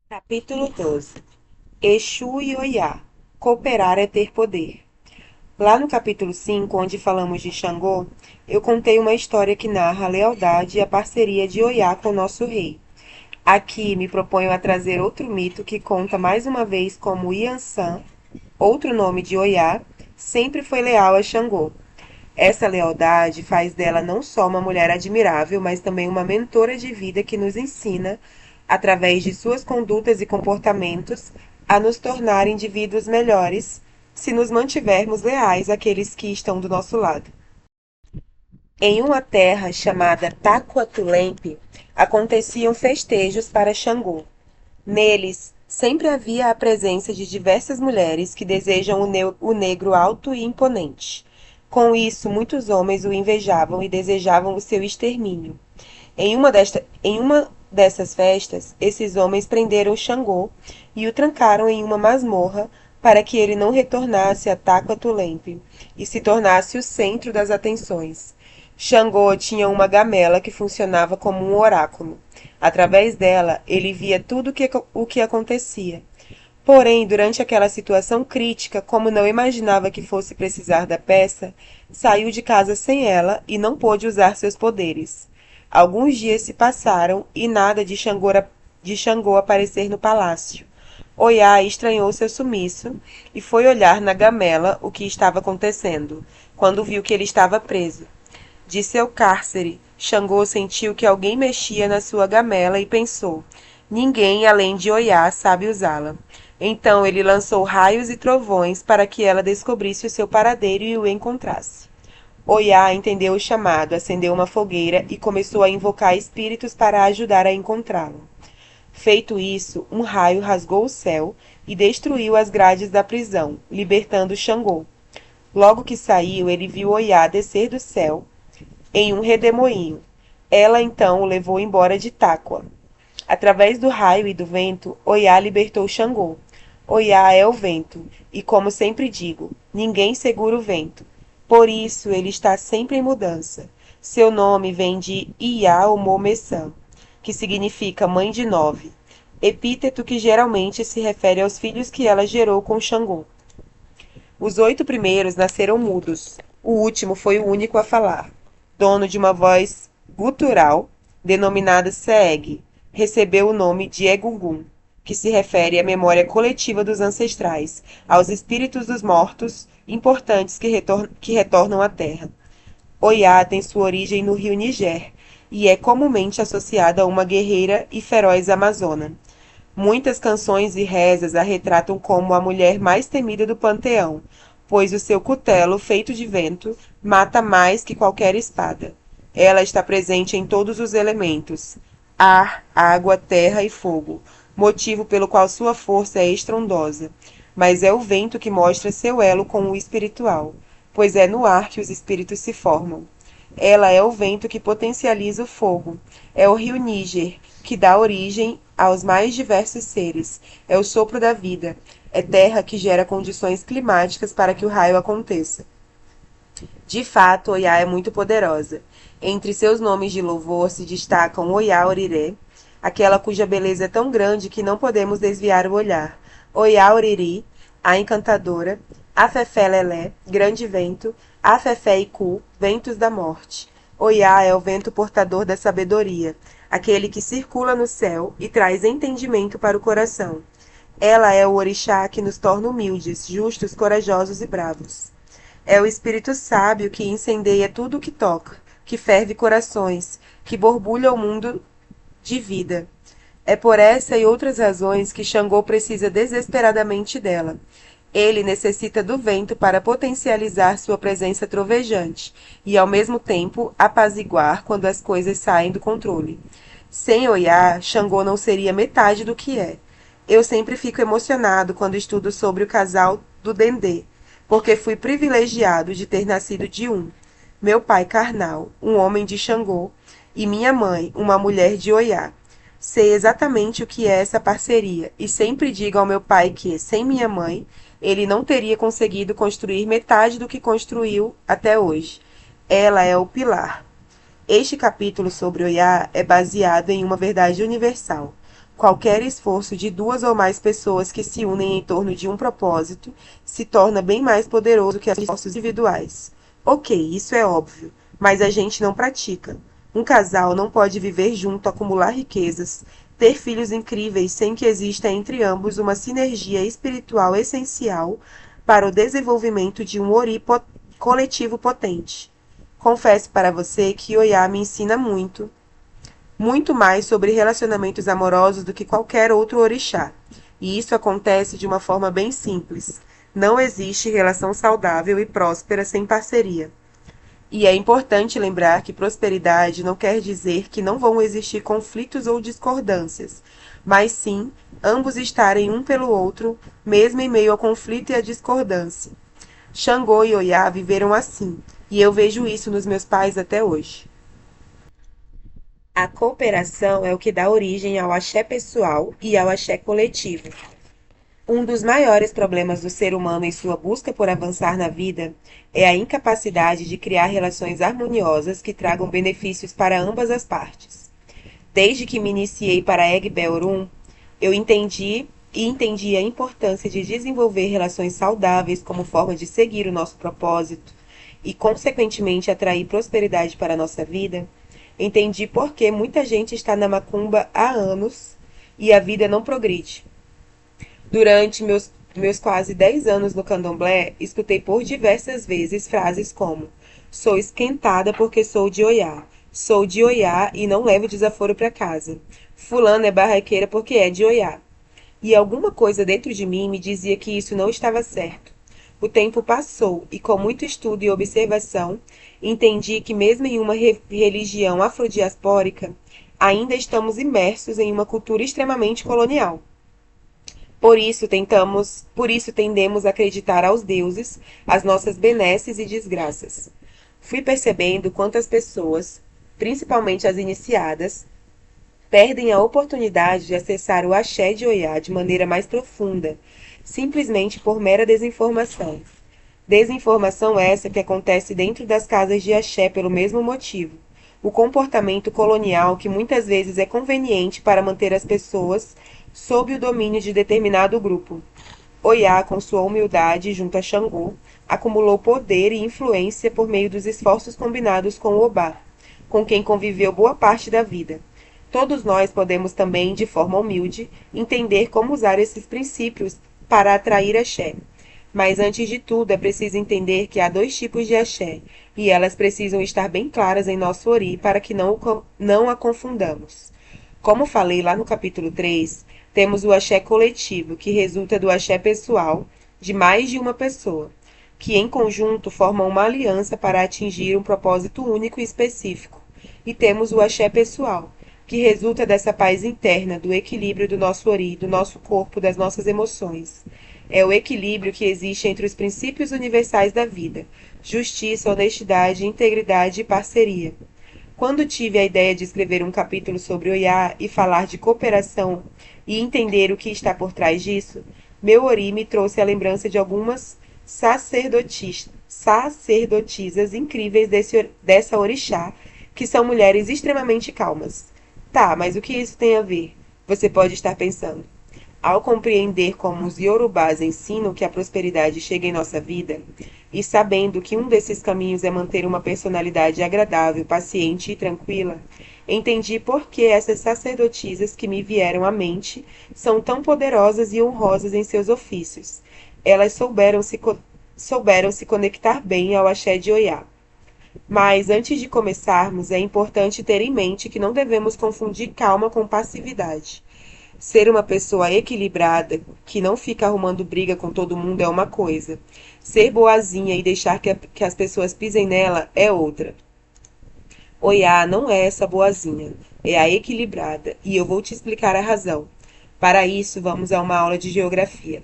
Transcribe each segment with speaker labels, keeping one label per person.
Speaker 1: Capítulo 12. Exu e Oiá. Cooperar é ter poder. Lá no capítulo 5, onde falamos de Xangô, eu contei uma história que narra a lealdade e a parceria de Oiá com o nosso rei. Aqui me proponho a trazer outro mito que conta mais uma vez como Yansan, outro nome de Oiá, sempre foi leal a Xangô. Essa lealdade faz dela não só uma mulher admirável, mas também uma mentora de vida que nos ensina, através de suas condutas e comportamentos, a nos tornar indivíduos melhores se nos mantivermos leais àqueles que estão do nosso lado. Em uma terra chamada Taquatulempe, aconteciam festejos para Xangô. Neles, sempre havia a presença de diversas mulheres que desejam o negro alto e imponente. Com isso, muitos homens o invejavam e desejavam o seu extermínio. Em uma dessas festas, esses homens prenderam Xangô e o trancaram em uma masmorra para que ele não retornasse a Taquatulempe e se tornasse o centro das atenções. Xangô tinha uma gamela que funcionava como um oráculo. Através dela, ele via tudo o que acontecia. Porém, durante aquela situação crítica, como não imaginava que fosse precisar da peça, saiu de casa sem ela e não pôde usar seus poderes. Alguns dias se passaram e nada de Xangô aparecer no palácio. Oiá estranhou seu sumiço e foi olhar na gamela o que estava acontecendo, quando viu que ele estava preso. De seu cárcere, Xangô sentiu que alguém mexia na sua gamela e pensou: ninguém além de Oiá sabe usá-la. Então ele lançou raios e trovões para que ela descobrisse o seu paradeiro e o encontrasse. Oiá entendeu o chamado, acendeu uma fogueira e começou a invocar espíritos para ajudar a encontrá-lo. Feito isso, um raio rasgou o céu e destruiu as grades da prisão, libertando Xangô. Logo que saiu, ele viu Oiá descer do céu em um redemoinho. Ela então o levou embora de Táqua. Através do raio e do vento, Oiá libertou Xangô. Oiá é o vento, e como sempre digo, ninguém segura o vento. Por isso ele está sempre em mudança. Seu nome vem de Iá-Omomessã, que significa mãe de 9, epíteto que geralmente se refere aos filhos que ela gerou com Xangô. Os 8 primeiros nasceram mudos. O último foi o único a falar. Dono de uma voz gutural, denominada Seeg, recebeu o nome de Egungun, que se refere à memória coletiva dos ancestrais, aos espíritos dos mortos importantes que retornam à Terra. Oiá tem sua origem no rio Niger e é comumente associada a uma guerreira e feroz amazona. Muitas canções e rezas a retratam como a mulher mais temida do panteão, pois o seu cutelo, feito de vento, mata mais que qualquer espada. Ela está presente em todos os elementos: ar, água, terra e fogo, motivo pelo qual sua força é estrondosa. Mas é o vento que mostra seu elo com o espiritual, pois é no ar que os espíritos se formam. Ela é o vento que potencializa o fogo. É o rio Níger, que dá origem aos mais diversos seres. É o sopro da vida. É terra que gera condições climáticas para que o raio aconteça. De fato, Oiá é muito poderosa. Entre seus nomes de louvor se destacam Oiá Oriré, aquela cuja beleza é tão grande que não podemos desviar o olhar. Oiá Oriri, a encantadora, Afefé Lelé, grande vento, Afefé Iku, ventos da morte. Oiá é o vento portador da sabedoria, aquele que circula no céu e traz entendimento para o coração. Ela é o orixá que nos torna humildes, justos, corajosos e bravos. É o espírito sábio que incendeia tudo o que toca, que ferve corações, que borbulha o mundo de vida. É por essa e outras razões que Xangô precisa desesperadamente dela. Ele necessita do vento para potencializar sua presença trovejante e, ao mesmo tempo, apaziguar quando as coisas saem do controle. Sem Oiá, Xangô não seria metade do que é. Eu sempre fico emocionado quando estudo sobre o casal do Dendê, porque fui privilegiado de ter nascido de um. Meu pai carnal, um homem de Xangô, e minha mãe, uma mulher de Oiá. Sei exatamente o que é essa parceria e sempre digo ao meu pai que, sem minha mãe, ele não teria conseguido construir metade do que construiu até hoje. Ela é o pilar. Este capítulo sobre Oiá é baseado em uma verdade universal. Qualquer esforço de duas ou mais pessoas que se unem em torno de um propósito se torna bem mais poderoso que esforços individuais. Ok, isso é óbvio, mas a gente não pratica. Um casal não pode viver junto, acumular riquezas, ter filhos incríveis sem que exista entre ambos uma sinergia espiritual essencial para o desenvolvimento de um ori coletivo potente. Confesso para você que Oiá me ensina muito, muito mais sobre relacionamentos amorosos do que qualquer outro orixá. E isso acontece de uma forma bem simples. Não existe relação saudável e próspera sem parceria. E é importante lembrar que prosperidade não quer dizer que não vão existir conflitos ou discordâncias, mas sim ambos estarem um pelo outro, mesmo em meio ao conflito e à discordância. Xangô e Oiá viveram assim, e eu vejo isso nos meus pais até hoje. A cooperação é o que dá origem ao axé pessoal e ao axé coletivo. Um dos maiores problemas do ser humano em sua busca por avançar na vida é a incapacidade de criar relações harmoniosas que tragam benefícios para ambas as partes. Desde que me iniciei para Egbeorum, eu entendi a importância de desenvolver relações saudáveis como forma de seguir o nosso propósito e, consequentemente, atrair prosperidade para a nossa vida. Entendi por que muita gente está na macumba há anos e a vida não progride. Durante meus quase 10 anos no candomblé, escutei por diversas vezes frases como: sou esquentada porque sou de Oiá, sou de Oiá e não levo desaforo para casa. Fulano é barraqueira porque é de Oiá. E alguma coisa dentro de mim me dizia que isso não estava certo. O tempo passou e, com muito estudo e observação, entendi que, mesmo em uma religião afrodiaspórica, ainda estamos imersos em uma cultura extremamente colonial. Por isso tendemos a acreditar aos deuses, as nossas benesses e desgraças. Fui percebendo quantas pessoas, principalmente as iniciadas, perdem a oportunidade de acessar o axé de Oiá de maneira mais profunda, simplesmente por mera desinformação. Desinformação essa que acontece dentro das casas de axé pelo mesmo motivo. O comportamento colonial que muitas vezes é conveniente para manter as pessoas sob o domínio de determinado grupo. Oiá, com sua humildade junto a Xangô, acumulou poder e influência por meio dos esforços combinados com o Obá, com quem conviveu boa parte da vida. Todos nós podemos também, de forma humilde, entender como usar esses princípios para atrair axé. Mas antes de tudo é preciso entender que há dois tipos de axé, e elas precisam estar bem claras em nosso ori para que não a confundamos. Como falei lá no capítulo 3, temos o axé coletivo, que resulta do axé pessoal de mais de uma pessoa, que em conjunto formam uma aliança para atingir um propósito único e específico. E temos o axé pessoal, que resulta dessa paz interna, do equilíbrio do nosso ori, do nosso corpo, das nossas emoções. É o equilíbrio que existe entre os princípios universais da vida: justiça, honestidade, integridade e parceria. Quando tive a ideia de escrever um capítulo sobre Oiá e falar de cooperação e entender o que está por trás disso, meu ori me trouxe a lembrança de algumas sacerdotisas incríveis dessa orixá, que são mulheres extremamente calmas. Tá, mas o que isso tem a ver? Você pode estar pensando. Ao compreender como os Yorubás ensinam que a prosperidade chega em nossa vida, e sabendo que um desses caminhos é manter uma personalidade agradável, paciente e tranquila, entendi por que essas sacerdotisas que me vieram à mente são tão poderosas e honrosas em seus ofícios. Elas souberam se conectar bem ao axé de Oiá. Mas, antes de começarmos, é importante ter em mente que não devemos confundir calma com passividade. Ser uma pessoa equilibrada, que não fica arrumando briga com todo mundo, é uma coisa. Ser boazinha e deixar que as pessoas pisem nela é outra. Oiá não é essa boazinha, é a equilibrada, e eu vou te explicar a razão. Para isso, vamos a uma aula de geografia.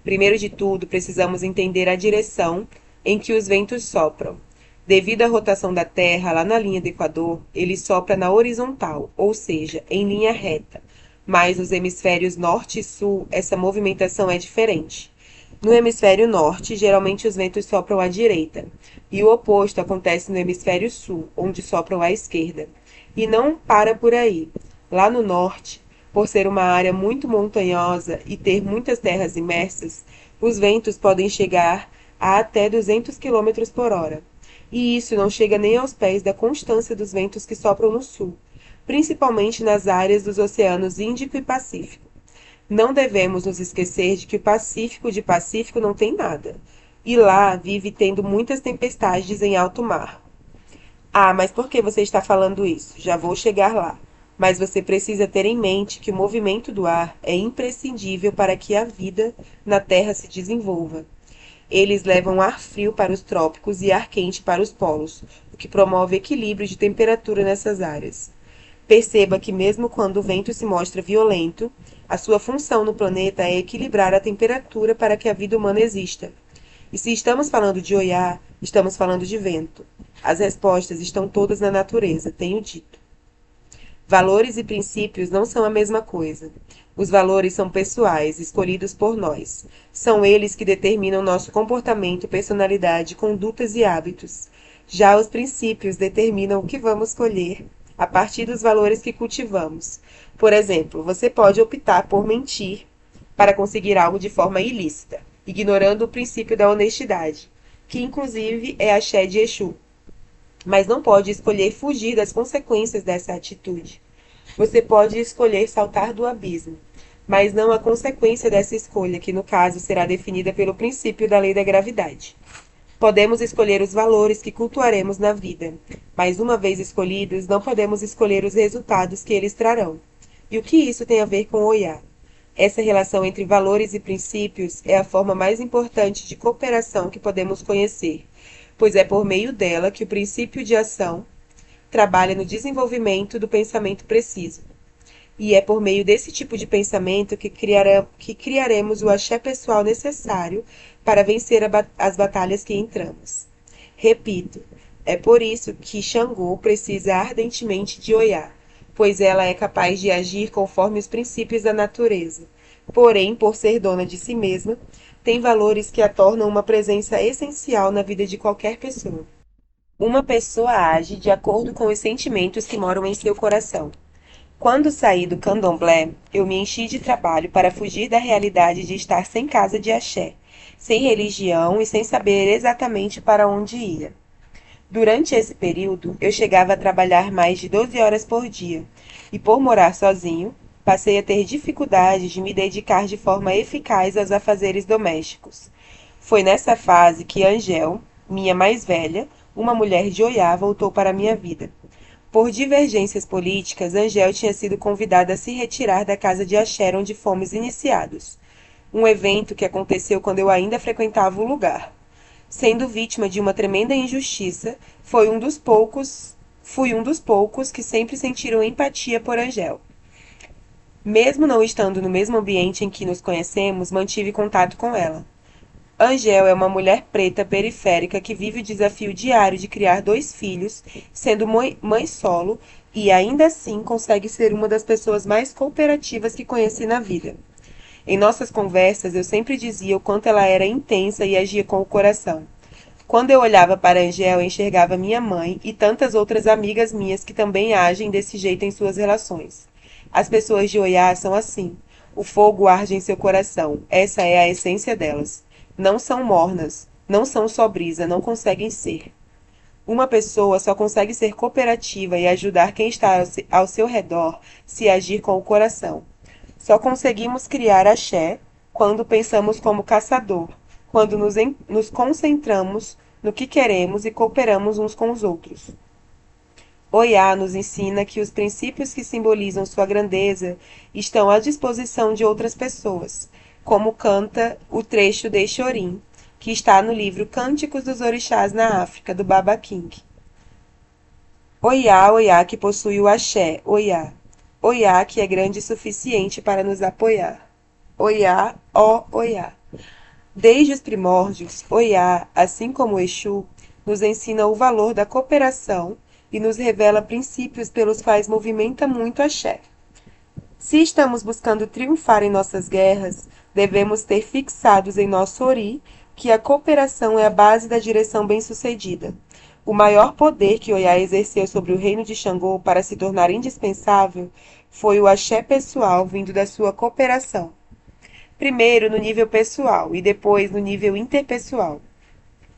Speaker 1: Primeiro de tudo, precisamos entender a direção em que os ventos sopram. Devido à rotação da Terra, lá na linha do Equador, ele sopra na horizontal, ou seja, em linha reta. Mas nos hemisférios norte e sul, essa movimentação é diferente. No hemisfério norte, geralmente os ventos sopram à direita, e o oposto acontece no hemisfério sul, onde sopram à esquerda. E não para por aí. Lá no norte, Por ser uma área muito montanhosa e ter muitas terras imersas, os ventos podem chegar a até 200 quilômetros por hora. E isso não chega nem aos pés da constância dos ventos que sopram no sul, principalmente nas áreas dos oceanos Índico e Pacífico. Não devemos nos esquecer de que o Pacífico de Pacífico não tem nada, e lá vive tendo muitas tempestades em alto mar. Ah, mas por que você está falando isso? Já vou chegar lá. Mas você precisa ter em mente que o movimento do ar é imprescindível para que a vida na Terra se desenvolva. Eles levam ar frio para os trópicos e ar quente para os polos, o que promove equilíbrio de temperatura nessas áreas. Perceba que, mesmo quando o vento se mostra violento, a sua função no planeta é equilibrar a temperatura para que a vida humana exista. E se estamos falando de Oiá, estamos falando de vento. As respostas estão todas na natureza, tenho dito. Valores e princípios não são a mesma coisa. Os valores são pessoais, escolhidos por nós. São eles que determinam nosso comportamento, personalidade, condutas e hábitos. Já os princípios determinam o que vamos colher a partir dos valores que cultivamos. Por exemplo, você pode optar por mentir para conseguir algo de forma ilícita, ignorando o princípio da honestidade, que inclusive é axé de Exu, mas não pode escolher fugir das consequências dessa atitude. Você pode escolher saltar do abismo, mas não a consequência dessa escolha, que no caso será definida pelo princípio da lei da gravidade. Podemos escolher os valores que cultuaremos na vida, mas uma vez escolhidos, não podemos escolher os resultados que eles trarão. E o que isso tem a ver com Oiá? Essa relação entre valores e princípios é a forma mais importante de cooperação que podemos conhecer, pois é por meio dela que o princípio de ação trabalha no desenvolvimento do pensamento preciso. E é por meio desse tipo de pensamento que criaremos o axé pessoal necessário para vencer as batalhas que entramos. Repito, é por isso que Xangô precisa ardentemente de Oiá, pois ela é capaz de agir conforme os princípios da natureza. Porém, por ser dona de si mesma, tem valores que a tornam uma presença essencial na vida de qualquer pessoa. Uma pessoa age de acordo com os sentimentos que moram em seu coração. Quando saí do candomblé, eu me enchi de trabalho para fugir da realidade de estar sem casa de axé, sem religião e sem saber exatamente para onde ia. Durante esse período, eu chegava a trabalhar mais de 12 horas por dia, e por morar sozinho, passei a ter dificuldade de me dedicar de forma eficaz aos afazeres domésticos. Foi nessa fase que Angel, minha mais velha, uma mulher de Oiá, voltou para a minha vida. Por divergências políticas, Angel tinha sido convidada a se retirar da casa de axé onde fomos iniciados, um evento que aconteceu quando eu ainda frequentava o lugar. Sendo vítima de uma tremenda injustiça, fui um dos poucos que sempre sentiram empatia por Angel. Mesmo não estando no mesmo ambiente em que nos conhecemos, mantive contato com ela. Angel é uma mulher preta periférica que vive o desafio diário de criar 2 filhos, sendo mãe solo, e ainda assim consegue ser uma das pessoas mais cooperativas que conheci na vida. Em nossas conversas, eu sempre dizia o quanto ela era intensa e agia com o coração. Quando eu olhava para Angel, eu enxergava minha mãe e tantas outras amigas minhas que também agem desse jeito em suas relações. As pessoas de Oiá são assim. O fogo arde em seu coração. Essa é a essência delas. Não são mornas, não são só brisa, não conseguem ser. Uma pessoa só consegue ser cooperativa e ajudar quem está ao seu redor se agir com o coração. Só conseguimos criar axé quando pensamos como caçador, quando nos concentramos no que queremos e cooperamos uns com os outros. Oiá nos ensina que os princípios que simbolizam sua grandeza estão à disposição de outras pessoas, como canta o trecho de Chorim, que está no livro Cânticos dos Orixás na África, do Baba King. Oiá, Oiá que possui o axé, Oiá. Oiá que é grande o suficiente para nos apoiar. Oiá, ó Oiá. Desde os primórdios, Oiá, assim como Exu, nos ensina o valor da cooperação e nos revela princípios pelos quais movimenta muito axé. Se estamos buscando triunfar em nossas guerras, devemos ter fixados em nosso ori que a cooperação é a base da direção bem-sucedida. O maior poder que Oiá exerceu sobre o reino de Xangô para se tornar indispensável foi o axé pessoal vindo da sua cooperação. Primeiro no nível pessoal e depois no nível interpessoal.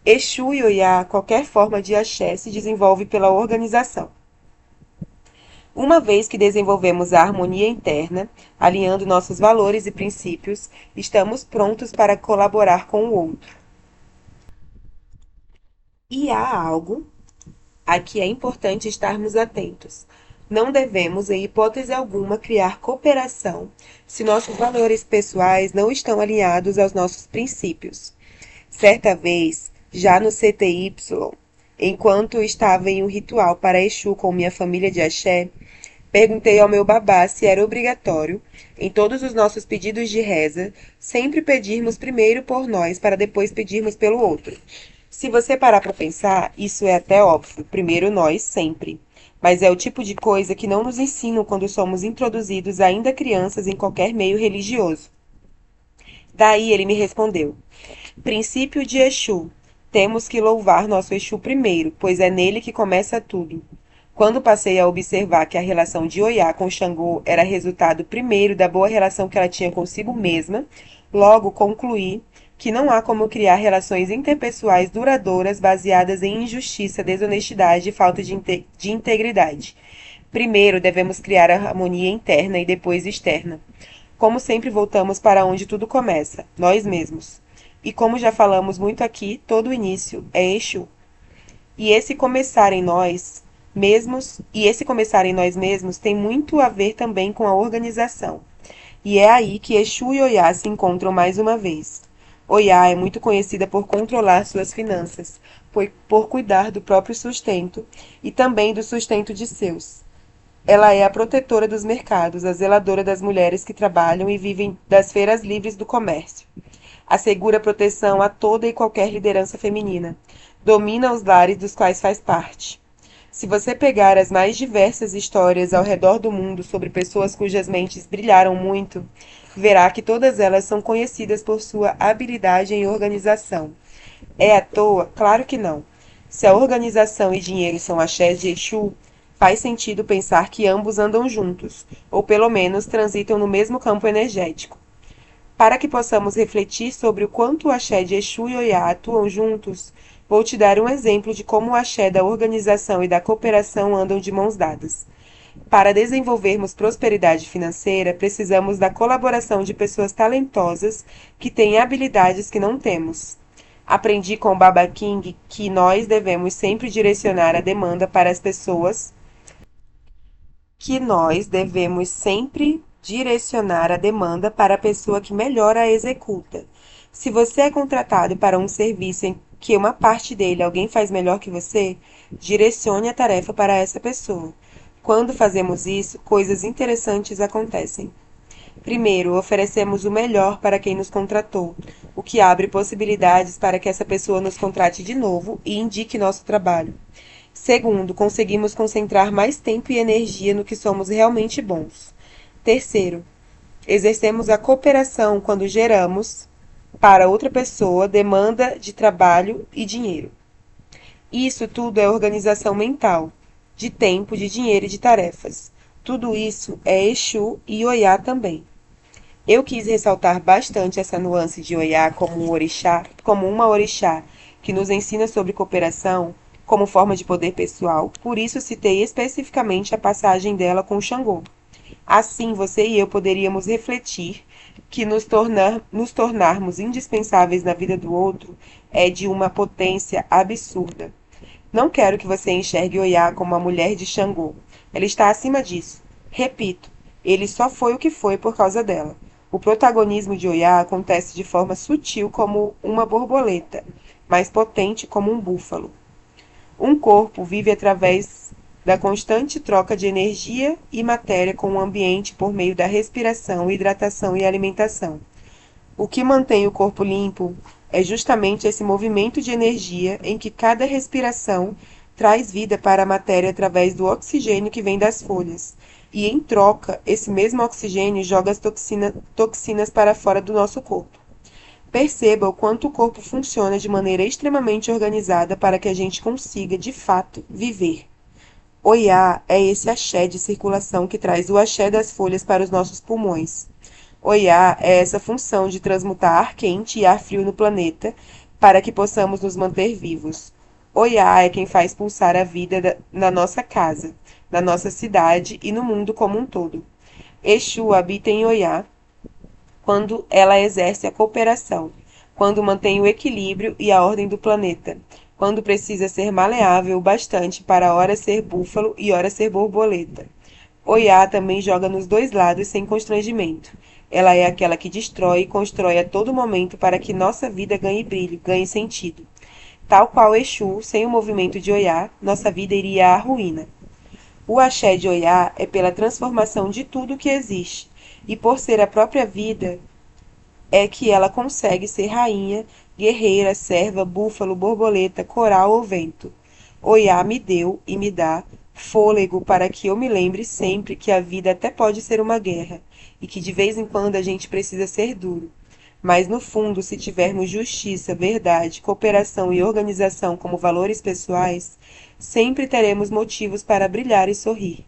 Speaker 1: Exu e Oiá, qualquer forma de axé, se desenvolve pela organização. Uma vez que desenvolvemos a harmonia interna, alinhando nossos valores e princípios, estamos prontos para colaborar com o outro. E há algo a que é importante estarmos atentos. Não devemos, em hipótese alguma, criar cooperação se nossos valores pessoais não estão alinhados aos nossos princípios. Certa vez, já no CTY, enquanto estava em um ritual para Exu com minha família de axé, perguntei ao meu babá se era obrigatório, em todos os nossos pedidos de reza, sempre pedirmos primeiro por nós para depois pedirmos pelo outro. Se você parar para pensar, isso é até óbvio, primeiro nós, sempre. Mas é o tipo de coisa que não nos ensinam quando somos introduzidos ainda crianças em qualquer meio religioso. Daí ele me respondeu: princípio de Exu. Temos que louvar nosso Exu primeiro, pois é nele que começa tudo. Quando passei a observar que a relação de Oiá com Xangô era resultado primeiro da boa relação que ela tinha consigo mesma, logo concluí que não há como criar relações interpessoais duradouras baseadas em injustiça, desonestidade e falta de integridade. Primeiro devemos criar a harmonia interna e depois externa. Como sempre voltamos para onde tudo começa, nós mesmos. E como já falamos muito aqui, todo o início é Exu. E esse começar em nós mesmos tem muito a ver também com a organização. E é aí que Exu e Oiá se encontram mais uma vez. Oiá é muito conhecida por controlar suas finanças, por cuidar do próprio sustento e também do sustento de seus. Ela é a protetora dos mercados, a zeladora das mulheres que trabalham e vivem das feiras livres do comércio. Assegura proteção a toda e qualquer liderança feminina. Domina os lares dos quais faz parte. Se você pegar as mais diversas histórias ao redor do mundo sobre pessoas cujas mentes brilharam muito, verá que todas elas são conhecidas por sua habilidade em organização. É à toa? Claro que não. Se a organização e dinheiro são axés de Exu, faz sentido pensar que ambos andam juntos, ou pelo menos transitam no mesmo campo energético. Para que possamos refletir sobre o quanto o axé de Exu e Oiá atuam juntos, vou te dar um exemplo de como o axé da organização e da cooperação andam de mãos dadas. Para desenvolvermos prosperidade financeira, precisamos da colaboração de pessoas talentosas que têm habilidades que não temos. Aprendi com o Baba King que nós devemos sempre direcionar a demanda para as pessoas que nós devemos sempre direcionar a demanda para a pessoa que melhor a executa. Se você é contratado para um serviço em que uma parte dele alguém faz melhor que você, direcione a tarefa para essa pessoa. Quando fazemos isso, coisas interessantes acontecem. Primeiro, oferecemos o melhor para quem nos contratou, o que abre possibilidades para que essa pessoa nos contrate de novo e indique nosso trabalho. Segundo, conseguimos concentrar mais tempo e energia no que somos realmente bons. Terceiro, exercemos a cooperação quando geramos, para outra pessoa, demanda de trabalho e dinheiro. Isso tudo é organização mental, de tempo, de dinheiro e de tarefas. Tudo isso é Exu e Oiá também. Eu quis ressaltar bastante essa nuance de Oiá como uma orixá que nos ensina sobre cooperação como forma de poder pessoal, por isso citei especificamente a passagem dela com Xangô. Assim, você e eu poderíamos refletir que nos tornarmos indispensáveis na vida do outro é de uma potência absurda. Não quero que você enxergue Oiá como a mulher de Xangô. Ela está acima disso. Repito, ele só foi o que foi por causa dela. O protagonismo de Oiá acontece de forma sutil como uma borboleta, mas potente como um búfalo. Um corpo vive através da constante troca de energia e matéria com o ambiente por meio da respiração, hidratação e alimentação. O que mantém o corpo limpo é justamente esse movimento de energia em que cada respiração traz vida para a matéria através do oxigênio que vem das folhas. E, em troca, esse mesmo oxigênio joga as toxinas para fora do nosso corpo. Perceba o quanto o corpo funciona de maneira extremamente organizada para que a gente consiga, de fato, viver. Oiá é esse axé de circulação que traz o axé das folhas para os nossos pulmões. Oiá é essa função de transmutar ar quente e ar frio no planeta para que possamos nos manter vivos. Oiá é quem faz pulsar a vida na nossa casa, na nossa cidade e no mundo como um todo. Exu habita em Oiá quando ela exerce a cooperação, quando mantém o equilíbrio e a ordem do planeta, quando precisa ser maleável o bastante para ora ser búfalo e ora ser borboleta. Oiá também joga nos dois lados sem constrangimento. Ela é aquela que destrói e constrói a todo momento para que nossa vida ganhe brilho, ganhe sentido. Tal qual Exu, sem o movimento de Oiá, nossa vida iria à ruína. O axé de Oiá é pela transformação de tudo que existe, e por ser a própria vida, é que ela consegue ser rainha, guerreira, serva, búfalo, borboleta, coral ou vento. Oiá me deu e me dá fôlego para que eu me lembre sempre que a vida até pode ser uma guerra e que de vez em quando a gente precisa ser duro. Mas no fundo, se tivermos justiça, verdade, cooperação e organização como valores pessoais, sempre teremos motivos para brilhar e sorrir.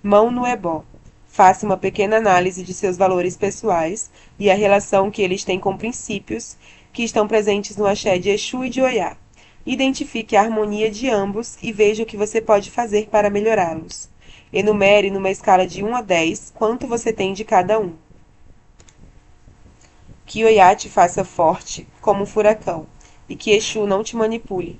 Speaker 1: Mão no ebó. Faça uma pequena análise de seus valores pessoais e a relação que eles têm com princípios que estão presentes no axé de Exu e de Oiá. Identifique a harmonia de ambos e veja o que você pode fazer para melhorá-los. Enumere numa escala de 1 a 10 quanto você tem de cada um. Que Oiá te faça forte como um furacão e que Exu não te manipule,